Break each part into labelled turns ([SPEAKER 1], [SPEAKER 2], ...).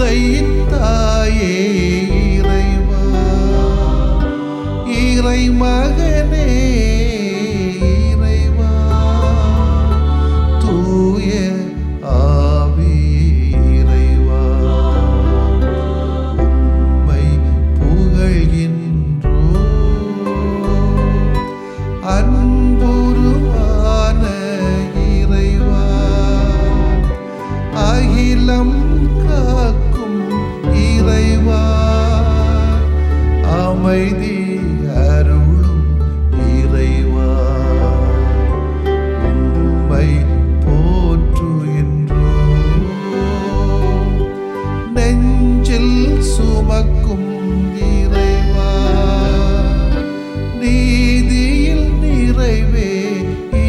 [SPEAKER 1] தந்தையின் தாயே இறைவா, இறை மகனே இறைவா, தூய ஆவி இறைவா, உம்மை புகழ்கின்றோ. அன்புருவான இறைவா, அகிலம் காக்கும் இறைவா, அமைதி அருளும் இறைவா, உம்மை போற்றுகின்றோம். நெஞ்சில் சுமக்கும் இறைவா, நீதியில் நிறைவே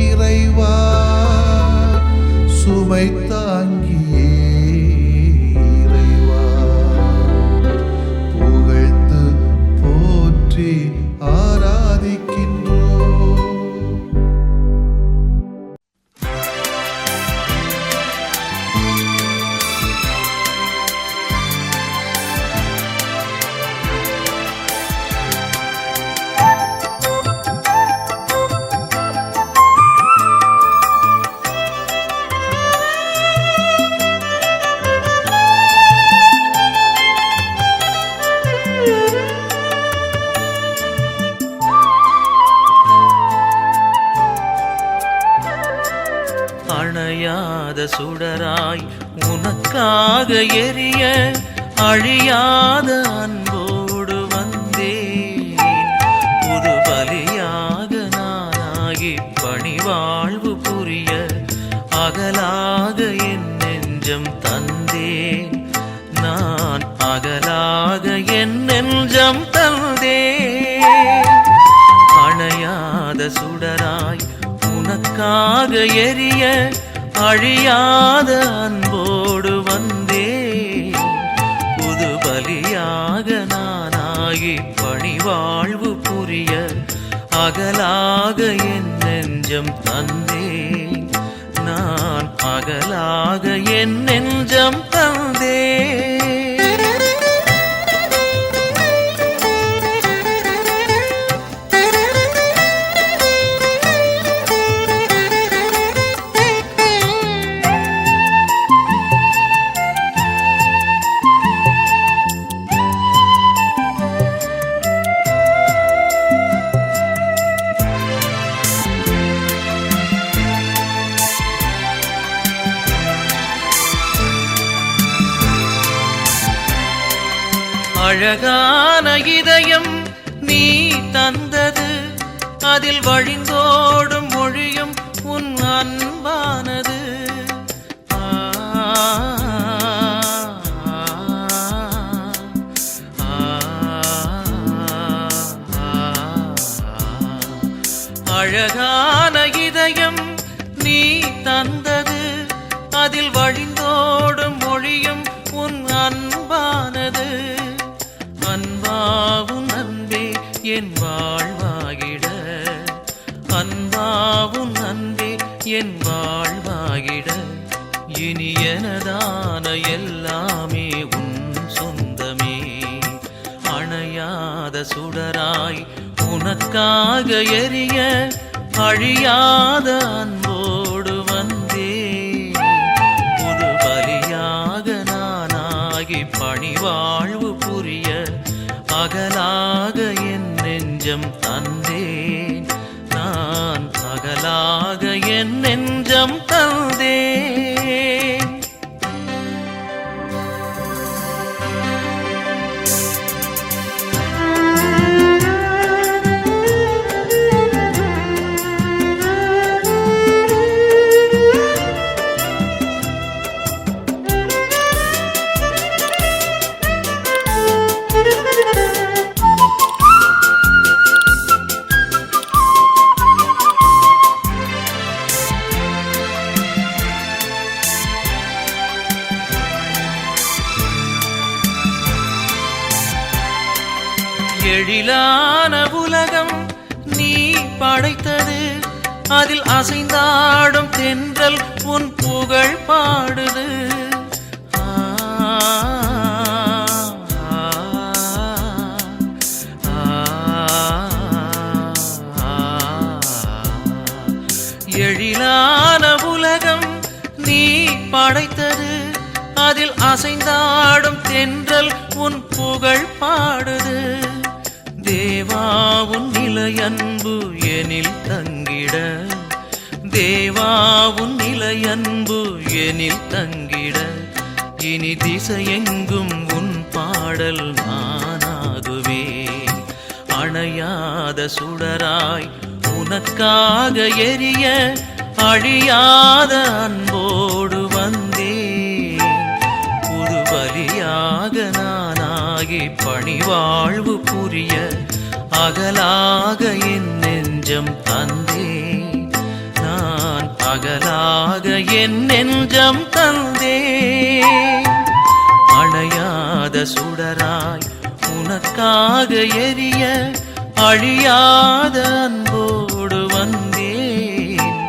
[SPEAKER 1] இறைவா, சுமை தாங்கியே இறைவா, புகழ்ந்து போற்றி ஆராதிக்கின்றோம்.
[SPEAKER 2] அணையாத சுடராய் உனக்காக எரிய அழியாத அன்போடு வந்தேன். புது பலியாக நானாகி பணிவாழ்வு புரிய அகலாக என் நெஞ்சம் தந்தேன். நான் அகலாக என் நெஞ்சம் தந்தேன். அணையாத சுடராய் உனக்காக எரிய அழியாத அன்போடு வந்தேன். புது பலியாக நானாகி பணிவாழ்வு புரிய அகலாக என் நெஞ்சம் தந்தேன். நான் அகலாக என் நெஞ்சம் தந்தேன். அழகான இதயம் நீ தந்தது, அதில் வழிந்தோடும் மொழியும் உன் அன்பானது. அழகான இதயம் நீ தந்தது, அதில் வழிந்தோடும் மொழியும் உன் அன்பானது. அன்பாவும் அன்பே என் வாழ்வாகிட, அன்பாவும் அன்பே என் வாழ்வாகிட, இனி எனதான எல்லாமே உன் சொந்தமே. அணையாத சுடராய் உனக்காக எரிய அழியாத அன்போடு வந்தேன். புது பலியாக நானாகி பணிவாழ்வு புரிய அகலாக என் நெஞ்சம் தந்தேன். நான் அகலாக என் நெஞ்சம் தந்தேன். எழிலான உலகம் நீ படைத்தது, அதில் அசைந்தாடும் தென்றல் உன் புகழ் பாடுது. அதில் அசைந்தாடும் தென்றல் உன் புகழ் பாடுது. தேவா உன் நிலையன்பு எனில் தங்கிட, தேவா உன் நிலையன்பு எனில் தங்கிட, இனி திசையெங்கும் உன் பாடல் நானாகுவேன். அணையாத சுடராய் உனக்காக எரிய, அழியாத அன்போடு வந்தேன். புது பலியாக நானாகி பணிவாழ்வு புரிய, அகலாக என் நெஞ்சம் தந்தேன். நான் அகலாக என் நெஞ்சம் தந்தேன். அணையாத சுடராய் உனக்காக எரிய, அழியாத அன்போடு வந்தேன்.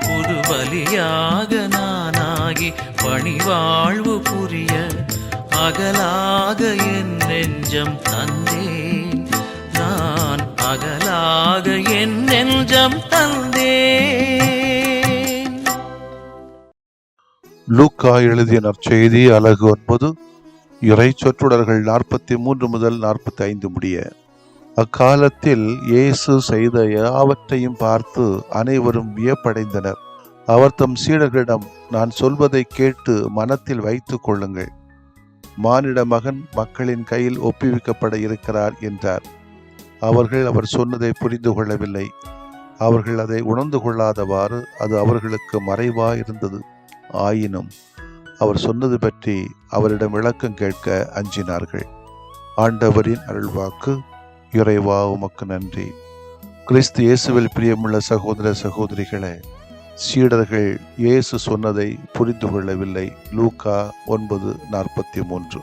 [SPEAKER 2] புது பலியாக நானாகி பணிவாழ்வு புரிய, அகலாக என் நெஞ்சம் தந்தேன். நான் அகலாக என் நெஞ்சம் தந்தேன்.
[SPEAKER 1] லூக்கா எழுதிய நற்செய்தி அலகு 9 இறை சொற்றொடர்கள் 43 முதல் 45 முடிய. அக்காலத்தில் இயேசு செய்த யாவற்றையும் பார்த்து அனைவரும் வியப்படைந்தனர். அவர் தம் சீடர்களிடம், நான் சொல்வதை கேட்டு மனத்தில் வைத்துக் கொள்ளுங்கள். மானிட மகன் மக்களின் கையில் ஒப்புவிக்கப்பட இருக்கிறார் என்றார். அவர்கள் அவர் சொன்னதை புரிந்து கொள்ளவில்லை. அவர்கள் அதை உணர்ந்து கொள்ளாதவாறு அது அவர்களுக்கு மறைவாயிருந்தது. ஆயினும் அவர் சொன்னது பற்றி அவரிடம் விளக்கம் கேட்க அஞ்சினார்கள். ஆண்டவரின் அருள்வாக்கு. இறைவா உமக்கு நன்றி. கிறிஸ்து இயேசுவில் பிரியமுள்ள சகோதர சகோதரிகளே, சீடர்கள் இயேசு சொன்னதை புரிந்து கொள்ளவில்லை. லூக்கா 9:43.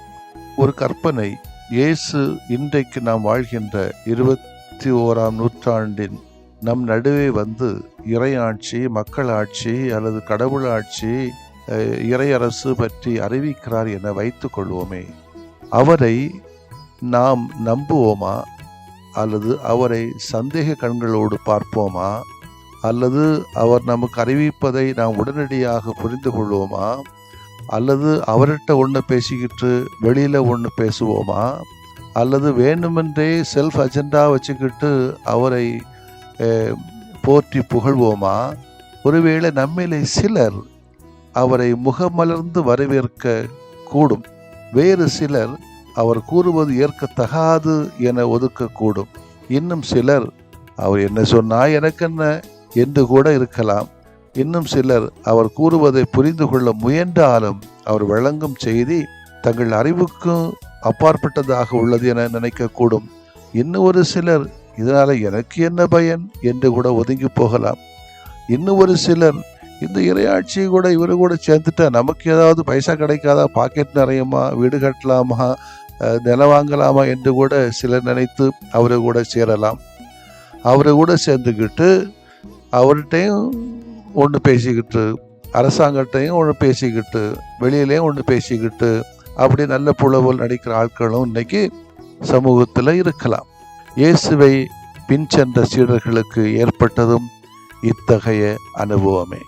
[SPEAKER 1] ஒரு கற்பனை. இயேசு இன்றைக்கு நாம் வாழ்கின்ற 21ஆம் நூற்றாண்டின் நம் நடுவே வந்து இறையாட்சி, மக்களாட்சி அல்லது கடவுளாட்சி, இறையரசு பற்றி அறிவிக்கிறார் என வைத்துக் கொள்வோமே. அவரை நாம் நம்புவோமா? அல்லது அவரை சந்தேக கண்களோடு பார்ப்போமா? அல்லது அவர் நமக்கு அறிவிப்பதை நாம் உடனடியாக புரிந்து கொள்வோமா? அல்லது அவர்கிட்ட ஒன்று பேசிக்கிட்டு வெளியில் ஒன்று பேசுவோமா? அல்லது வேண்டுமென்றே செல்ஃப் அஜெண்டா வச்சுக்கிட்டு அவரை போற்றி புகழ்வோமா? ஒருவேளை நம்மிலே சிலர் அவரை முகமலர்ந்து வரவேற்க கூடும். வேறு சிலர் அவர் கூறுவது ஏற்கத்தகாது என ஒதுக்கக்கூடும். இன்னும் சிலர் அவர் என்ன சொன்னா எனக்கென்ன என்று கூட இருக்கலாம். இன்னும் சிலர் அவர் கூறுவதை புரிந்து கொள்ள முயன்றாலும் அவர் வழங்கும் செய்தி தங்கள் அறிவுக்கும் அப்பாற்பட்டதாக உள்ளது என நினைக்கக்கூடும். இன்னும் ஒரு சிலர் இதனால எனக்கு என்ன பயன் என்று கூட ஒதுங்கி போகலாம். இன்னும் ஒரு சிலர் இந்த இறையாட்சி கூட இவரு கூட சேர்ந்துட்டா நமக்கு ஏதாவது பைசா கிடைக்காதா, பாக்கெட் நிறையுமா, வீடு கட்டலாமா, நிலம் வாங்கலாமா என்று கூட சிலர் நினைத்து அவரை கூட சேரலாம். அவரை கூட சேர்ந்துக்கிட்டு அவர்கிட்டையும் ஒன்று பேசிக்கிட்டு, அரசாங்கத்தையும் ஒன்று பேசிக்கிட்டு, வெளியிலையும் ஒன்று பேசிக்கிட்டு, அப்படி நல்ல புலவல் நடிக்கிற ஆட்களும் இன்னைக்கு சமூகத்தில் இருக்கலாம். இயேசுவை பின் சென்ற சீடர்களுக்கு ஏற்பட்டதும் இத்தகைய அனுபவமே.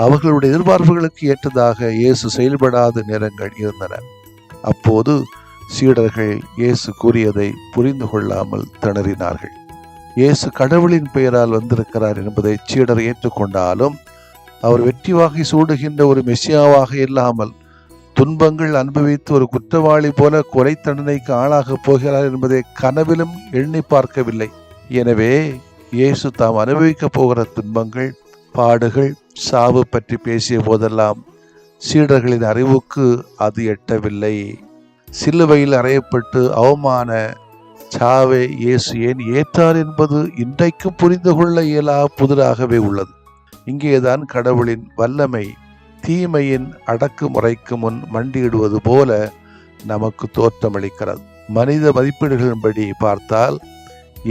[SPEAKER 1] அவர்களுடைய எதிர்பார்ப்புகளுக்கு ஏற்றதாக இயேசு செயல்படாத நேரங்கள் இருந்தன. அப்போது சீடர்கள் இயேசு கூறியதை புரிந்து கொள்ளாமல் திணறினார்கள். இயேசு கடவுளின் பெயரால் வந்திருக்கிறார் என்பதை சீடர் ஏற்றுக்கொண்டாலும் அவர் வெற்றி வாகை சூடுகின்ற ஒரு மெசியாவாக இல்லாமல் துன்பங்கள் அனுபவித்து ஒரு குற்றவாளி போல கொலை தண்டனைக்கு ஆளாக போகிறார் என்பதை கனவிலும் எண்ணி பார்க்கவில்லை. எனவே இயேசு தாம் அனுபவிக்கப் போகிற துன்பங்கள், பாடுகள், சாவு பற்றி பேசிய போதெல்லாம் சீடர்களின் அறிவுக்கு அது எட்டவில்லை. சிலுவையில் அறையப்பட்டு அவமான சாவை இயேசு ஏன் ஏற்றார் என்பது இன்றைக்கும் புரிந்து கொள்ள இயலா புதிராகவே உள்ளது. இங்கேதான் கடவுளின் வல்லமை தீமையின் அடக்குமுறைக்கு முன் மண்டியிடுவது போல நமக்கு தோற்றமளிக்கிறது. மனித மதிப்பீடுகளின்படி பார்த்தால்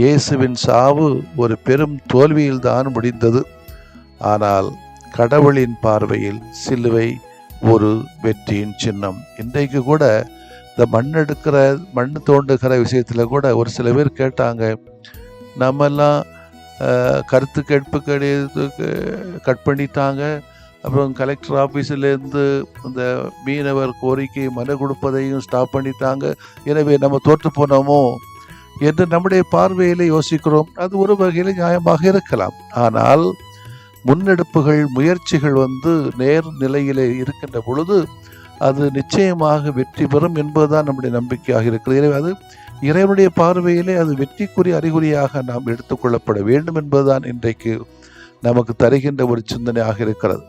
[SPEAKER 1] இயேசுவின் சாவு ஒரு பெரும் தோல்வியில்தான் முடிந்தது. ஆனால் கடவுளின் பார்வையில் சிலுவை ஒரு வெற்றியின் சின்னம். இன்றைக்கு கூட இந்த மண் தோண்டுகிற விஷயத்துல கூட ஒரு சில பேர் கேட்டாங்க, நம்மெல்லாம் கருத்து கேட்பு கட் பண்ணிட்டாங்க, அப்புறம் கலெக்டர் ஆஃபீஸிலேருந்து இந்த மீனவர் கோரிக்கை மனு கொடுப்பதையும் ஸ்டாப் பண்ணிட்டாங்க. எனவே நம்ம தோற்று போனோமோ என்று நம்முடைய பார்வையிலே யோசிக்கிறோம். அது ஒரு வகையில் நியாயமாக இருக்கலாம். ஆனால் முன்னெடுப்புகள் முயற்சிகள் நேர் நிலையிலே இருக்கின்ற பொழுது அது நிச்சயமாக வெற்றி பெறும் என்பதுதான் நம்முடைய நம்பிக்கையாக இருக்கிறது. எனவே அது இறைவனுடைய பார்வையிலே அது வெற்றிக்குரிய அறிகுறியாக நாம் எடுத்துக்கொள்ளப்பட வேண்டும் என்பதுதான் இன்றைக்கு நமக்கு தருகின்ற ஒரு சிந்தனையாக இருக்கிறது.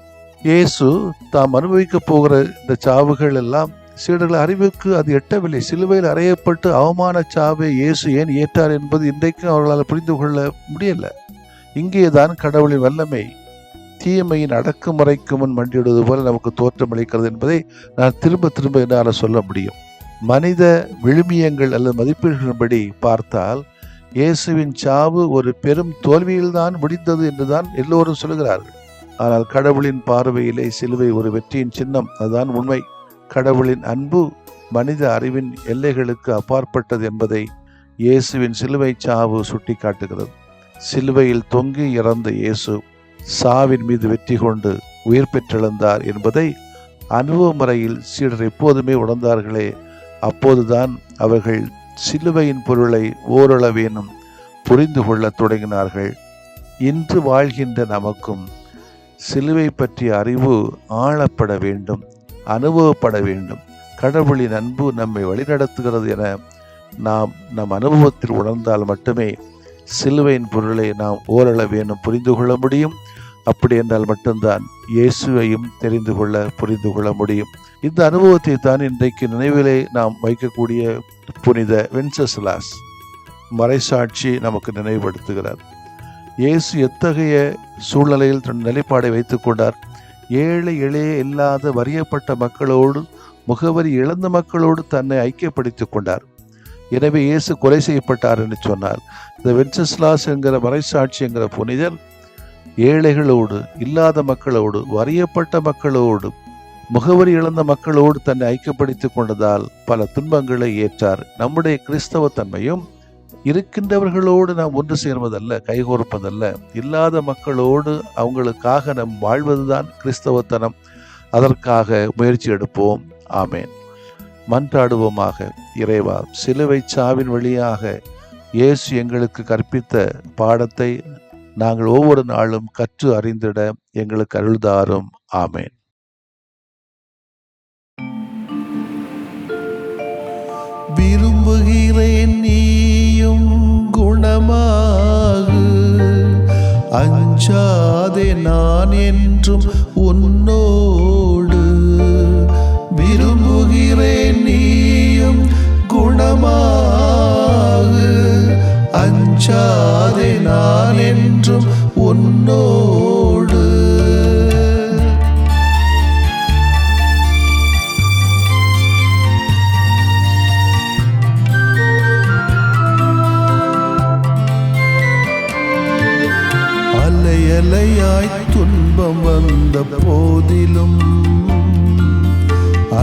[SPEAKER 1] இயேசு தாம் அனுபவிக்க போகிற இந்த சாவுகள் எல்லாம் சீடர்கள் அறிவுக்கு அது எட்டவில்லை. சிலுவையில் அறையப்பட்டு அவமான சாவை இயேசு ஏன் ஏற்றார் என்பது இன்றைக்கும் அவர்களால் புரிந்து கொள்ள முடியல. இங்கேதான் கடவுளின் வல்லமை தீமையின் அடக்குமுறைக்கு முன் மண்டியிடுவது போல நமக்கு தோற்றமளிக்கிறது என்பதை நான் திரும்ப திரும்ப என்னால் சொல்ல முடியும். மனித விழுமியங்கள் அல்லது மதிப்பீடுகளின்படி பார்த்தால் இயேசுவின் சாவு ஒரு பெரும் தோல்வியில்தான் முடிந்தது என்றுதான் எல்லோரும் சொல்கிறார்கள். ஆனால் கடவுளின் பார்வையிலே சிலுவை ஒரு வெற்றியின் சின்னம். அதுதான் உண்மை. கடவுளின் அன்பு மனித அறிவின் எல்லைகளுக்கு அப்பாற்பட்டது என்பதை இயேசுவின் சிலுவை சாவு சுட்டி காட்டுகிறது. சிலுவையில் தொங்கி இறந்த இயேசு சாவின் மீது வெற்றி கொண்டு உயிர் பெற்றெழுந்தார் என்பதை அனுபவ முறையில் சீடர் எப்போதுமே உணர்ந்தார்களே. அப்போதுதான் அவர்கள் சிலுவையின் பொருளை ஓரளவேனும் புரிந்து கொள்ள தொடங்கினார்கள். இன்று வாழ்கின்ற நமக்கும் சிலுவை பற்றிய அறிவு ஆளப்பட வேண்டும், அனுபவப்பட வேண்டும். கடவுளின் அன்பு நம்மை வழிநடத்துகிறது என நாம் நம் அனுபவத்தில் உணர்ந்தால் மட்டுமே சிலுவையின் பொருளை நாம் ஓரளவேனும் புரிந்து கொள்ள முடியும். அப்படி என்றால் மட்டும்தான் இயேசுவையும் தெரிந்து கொள்ள புரிந்து கொள்ள முடியும். இந்த அனுபவத்தை தான் இன்றைக்கு நினைவிலே நாம் வைக்கக்கூடிய புனித வென்சஸ்லாஸ் மறைசாட்சி நமக்கு நினைவுபடுத்துகிறார். இயேசு எத்தகைய சூழ்நிலையில் தன் நிலைப்பாடை வைத்துக் கொண்டார். ஏழை எளிய இல்லாத வறியப்பட்ட மக்களோடு, முகவரி இழந்த மக்களோடு தன்னை ஐக்கியப்படுத்திக் கொண்டார். எனவே இயேசு கொலை செய்யப்பட்டார் என்று சொன்னார். இந்த வென்சஸ்லாஸ் என்கிற மறைசாட்சி என்கிற புனிதர் ஏழைகளோடு, இல்லாத மக்களோடு, வறியப்பட்ட மக்களோடு, முகவரி இழந்த மக்களோடு தன்னை ஐக்கியப்படுத்திக் கொண்டதால் பல துன்பங்களை ஏற்றார். நம்முடைய கிறிஸ்தவ தன்மையும் இருக்கின்றவர்களோடு நாம் ஒன்று சேர்வதல்ல, கைகோர்ப்பதல்ல, இல்லாத மக்களோடு அவங்களுக்காக நாம் வாழ்வதுதான் கிறிஸ்தவத்தனம். அதற்காக முயற்சி எடுப்போம். ஆமேன். மன்றாடுவோமாக. இறைவா, சிலுவை சாவின் வழியாக இயேசு எங்களுக்கு கற்பித்த பாடத்தை நாங்கள் ஒவ்வொரு நாளும் கற்று அறிந்திட எங்களுக்கு அருள்தாரும். ஆமேன்.
[SPEAKER 3] விரும்புகிறேன் நீயும் குணமாகு, அஞ்சாதே நான் என்றும் உன்னோடு. விரும்புகிறேன் நீயும் குணமாகு, அஞ்சாதே நான் என்றும் உன்னோடு. அலையலையாய் துன்பம் வந்த போதிலும்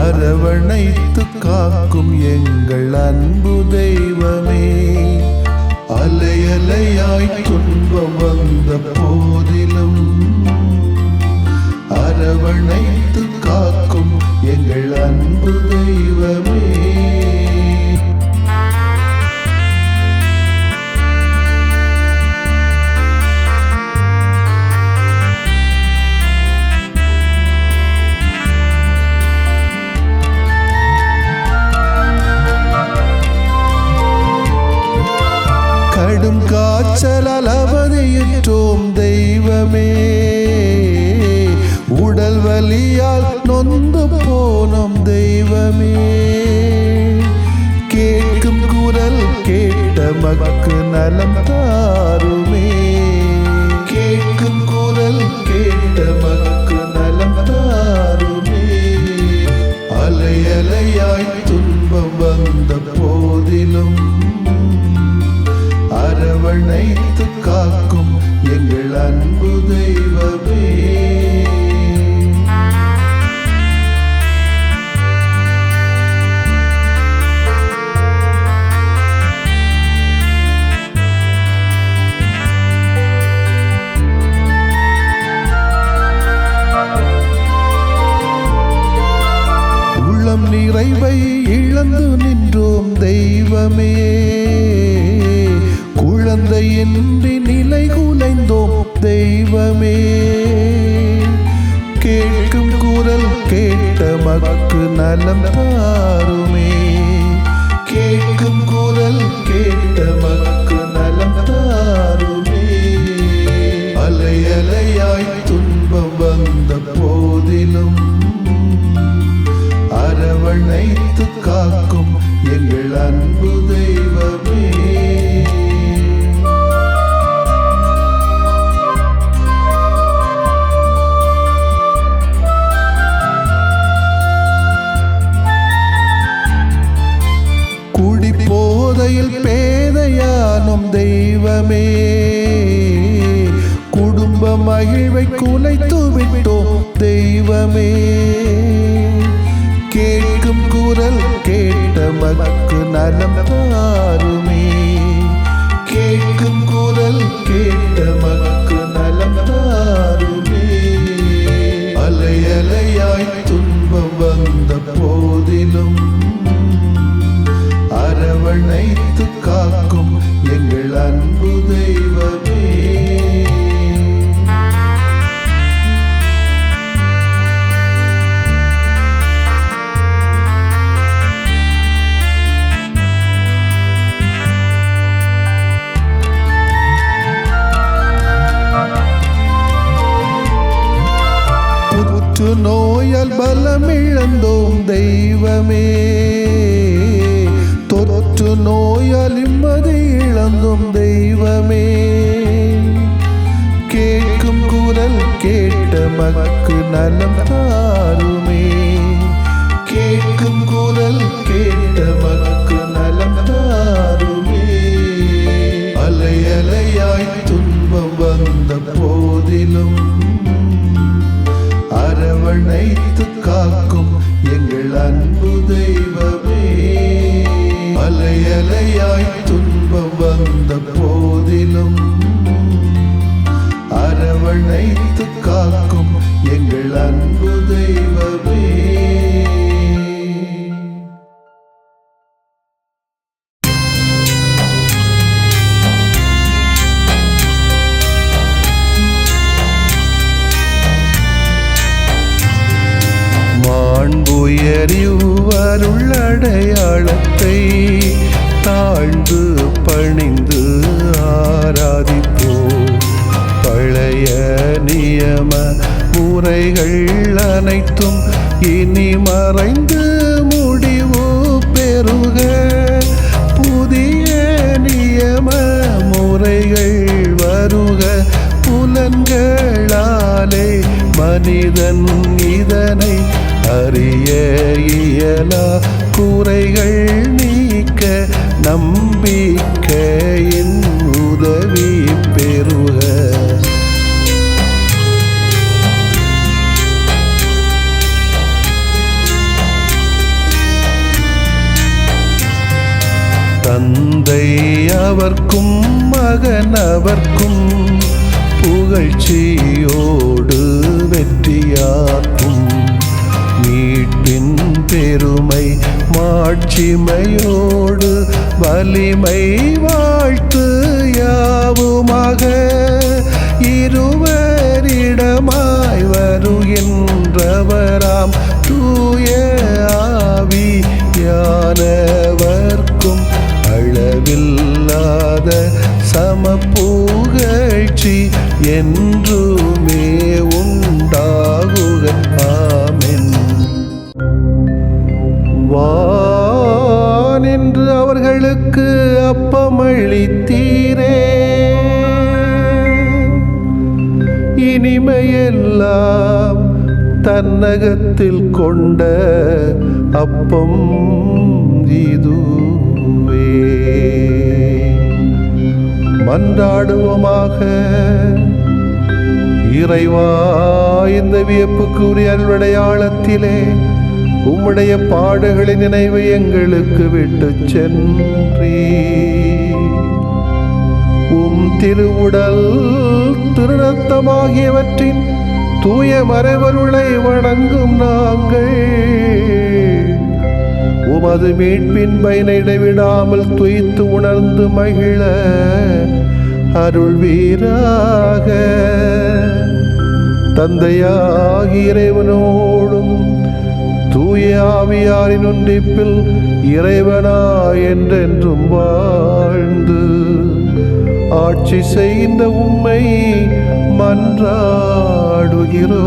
[SPEAKER 3] அரவணைத்து காக்கும் எங்கள் அன்பு தெய்வமே. அலையலையாய் துன்பம் வந்த போதிலும் அரவணைத்து காக்கும் எங்கள் அன்பு தெய்வமே. கடும் காய்ச்சலால் அவதியுற்றோம் தெய்வமே, உடல் வலியால் நொந்து போனோம் தெய்வமே. கேட்கும் குரல் கேட்ட மக்கு நலம் தாருமே, கேட்கும் குரல் கேட்ட மக்கு நலம் தாருமே. அலையலையாய் துன்பம் வந்த போதிலும் அரவணைத்து காக்கும் எங்கள் அன்பு தெய்வமே. தெய்வமே, குழந்தையின்றி நிலை குலைந்தோம் தெய்வமே, கேட்கும் குரல் கேட்ட மக்கு நலம் தாருமே, கேட்கும் குரல் கேட்ட மக்கு நலம் தாருமே. அலை அலையாய் துன்பம் வந்த போதிலும் அரவணைத்து காக்கும் எங்கள் அன்பு தெய்வமே. குடி போதையில் பேதையானும் தெய்வமே, குடும்ப மகிழ்வை குலைத்து விட்டோம் தெய்வமே, கேட்கும் குரல் கேட்ட மக்கு நலம் தாருமே, கேட்கும் குரல் கேட்ட மக்கு நலம் தாருமே. அலை அலையாய் துன்பம் வந்த போதிலும் அரவணைத்து காக்கும் எங்கள் அன்பு தெய்வமே. புற்று நோயால் பலமிழந்தோம் தெய்வமே, தொற்று நோயால் நிம்மதி இழந்தோம் தெய்வமே, கேட்கும் குரல் கேட்ட மக்கு நலம் தாருமே, கேட்கும் குரல் கேட்ட மக்கு நலம் தாருமே. அலை அலையாய் துன்பம் வந்த போதிலும் அரவணைத்து காக்கும் எங்கள் அன்பு தெய்வமே. அலை அலையாய் துன்பம் வந்த போதிலும் அரவணைத்து காக்கும் எங்கள் அன்பு தெய்வமே. மாண்புயரிவருள்ளடையாளத்தை தாழ்ந்து பணிந்து ஆராதிப்போம். பழைய நியம முறைகள் அனைத்தும் இனி மறைந்து முடிவு பெறுக. புதிய நியம முறைகள் வருக. புலன்களாலே மனிதன் இதனை அறிய இயலா. குறைகள் நீக்க நம்பிக்கையின் உதவி பெறுக. தந்தை அவர்க்கும் மகன் அவர்க்கும் புகழ்ச்சியோடு வெற்றியாக்கும். மீட்பின் பெருமை மாட்சிமையோடு வலிமை வாழ்த்து யாவுமாக. இருவரிடமாய் வருகின்றவராம் தூய ஆவியானவர்க்கும் அளவில்லாத சமப்புகழ்ச்சி என்றுமே உண்டாகுக. ஆமென். வானின்று அவர்களுக்கு அப்பமளித்தீரே, இனிமையெல்லாம் தன்னகத்தில் கொண்ட அப்பம் இதுவே. மன்றாடுவோமாக. இறைவா, இந்த வியப்புக்குரிய அருளடையாளத்திலே உம்முடைய பாடுகளின் நினைவை எங்களுக்கு விட்டு சென்றீ. உம் திருவுடல் திருரத்தமாகியவற்றின் தூய மறைபொருளை வணங்கும் நாங்கள் உமது மீட்பின் பயனை இடைவிடாமல் துய்த்து உணர்ந்து மகிழ அருள்வீராக. தந்தையாகி இறைவனோடும் தூய ஆவியாரின் ஒன்றிப்பில் இறைவனா என்றென்றும் வாழ்ந்து ஆட்சி செய்கின்ற உம்மை மன்றாடுகிறோ.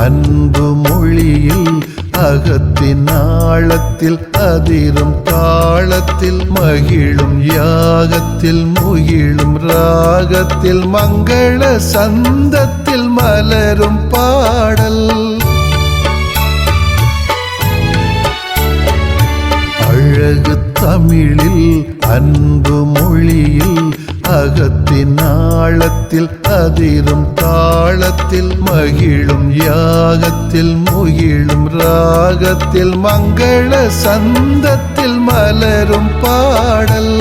[SPEAKER 3] அன்பு மொழியில் அகத்தின் ஆழத்தில் அதிரும் தாளத்தில் மகிழும் யாகத்தில் முகிழும் ராகத்தில் மங்கள சந்தத்தில் மலரும் பாடல். அழகு தமிழில் அன்பு மொழியில் அகத்தின் ஆழத்தில் அதிரும் தாளத்தில் மகிழும் யாகத்தில் முகிழும் ராகத்தில் மங்கள சந்தத்தில் மலரும் பாடல்.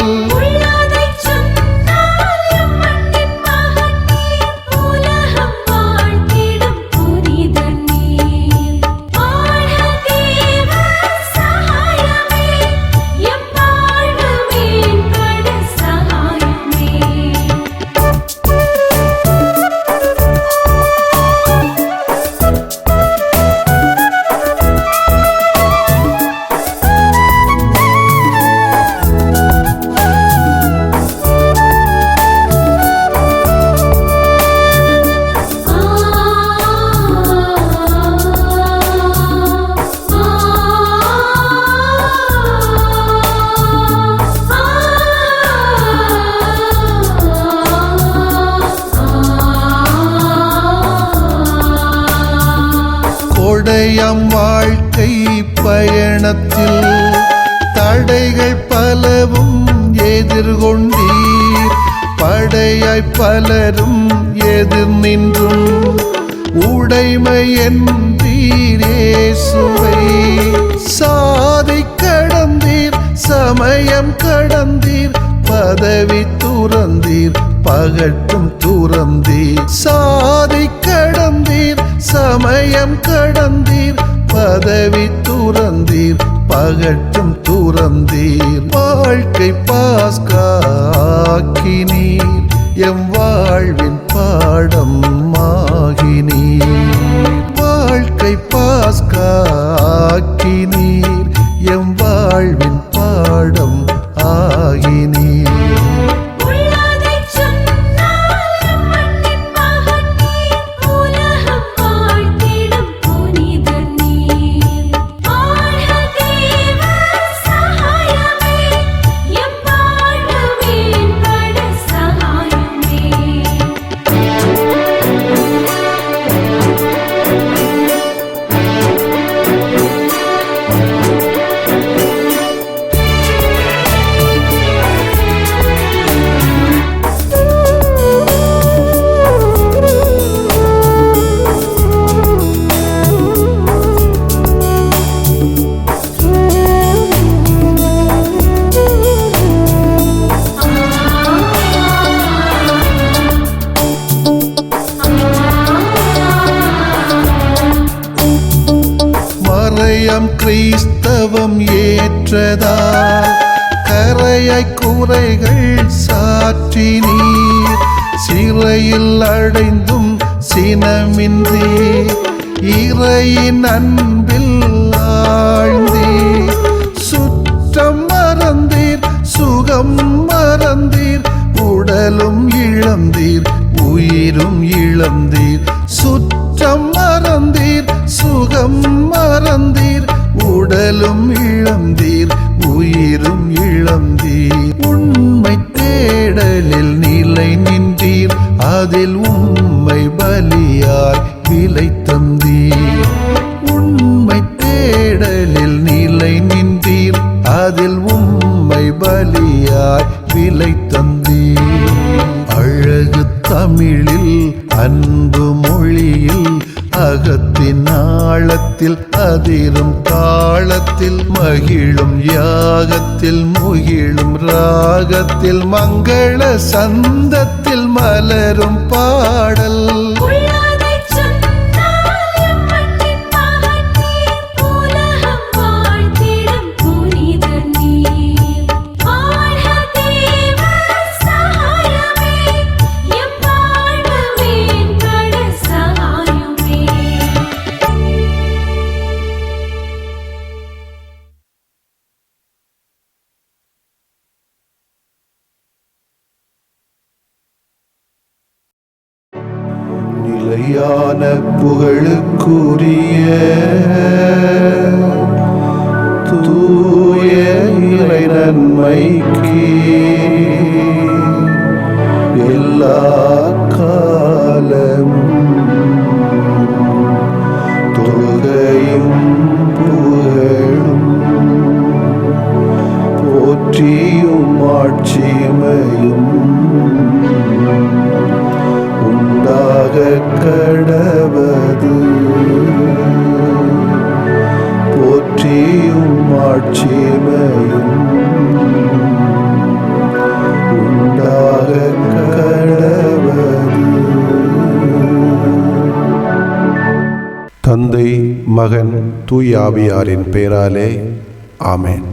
[SPEAKER 3] உடையம் வாழ்க்கை பயணத்தில் தடைகள் பலவும் எதிர்கொண்டீர். படையாய் பலரும் எதிர் நின்றும் உடைமை என்றீர் இயேசுவை. சாதி கடந்தீர், சமயம் கடந்தீர், பதவி துறந்தீர், பகட்டும் துறந்தீர். சாதி கடந்தீர், சமயம் கடந்தீர், பதவி துறந்தீர், பகட்டும் துறந்தீர். வாழ்க்கை பாஸ்காக்கினீர், எம் வாழ்வின் பாடம் ஆகினீர். வாழ்க்கை பாஸ்காக்கினீர், எம் வாழ்வின் பாடம் ஆகினீர். பயம் கிறிஸ்தவம் ஏற்றதால் கரையாய் குறைகள் சாற்றி நீர் சிறையில் அடைந்தும் சினமின்றி இறையின் அன்பில் ஆழ்ந்தீர் சுற்றம் மறந்தீர் சுகம் மறந்தீர் உடலும் இழந்தீர் உயிரும் இழந்தீர் சுற்றம் மறந்தீர் சுகம் மறந்தீர் உடலும் இழந்தீர் உயிரும் இழந்தீர் உண்மை தேடலில் நிலை நின்றீர் அதில் உம்மை பலியாய் விலை தந்தீர் உண்மை தேடலில் நிலை நின்றீர் அதில் உம்மை பலியாய் விலை தந்தீர் அழகு தமிழில் அன்பு மொழியில் அகத்தின் ஆழத்தில் அதிரும் தாளத்தில் மகிழும் யாகத்தில் முகிழும் ராகத்தில் மங்கள சந்தத்தில் மலரும் பாடல் நிலையான புகழுக்குரிய தூய இறை நன்மைக்கு எல்லா காலமும் தொழுகையும் புகழும் போற்றியும் ஆட்சிமையும் உண்டாக கடவது போற்றியும் ஆட்சிமையும் உண்டாக கடவது. தந்தை மகன் தூய் ஆவியாரின் பெயராலே ஆமென்.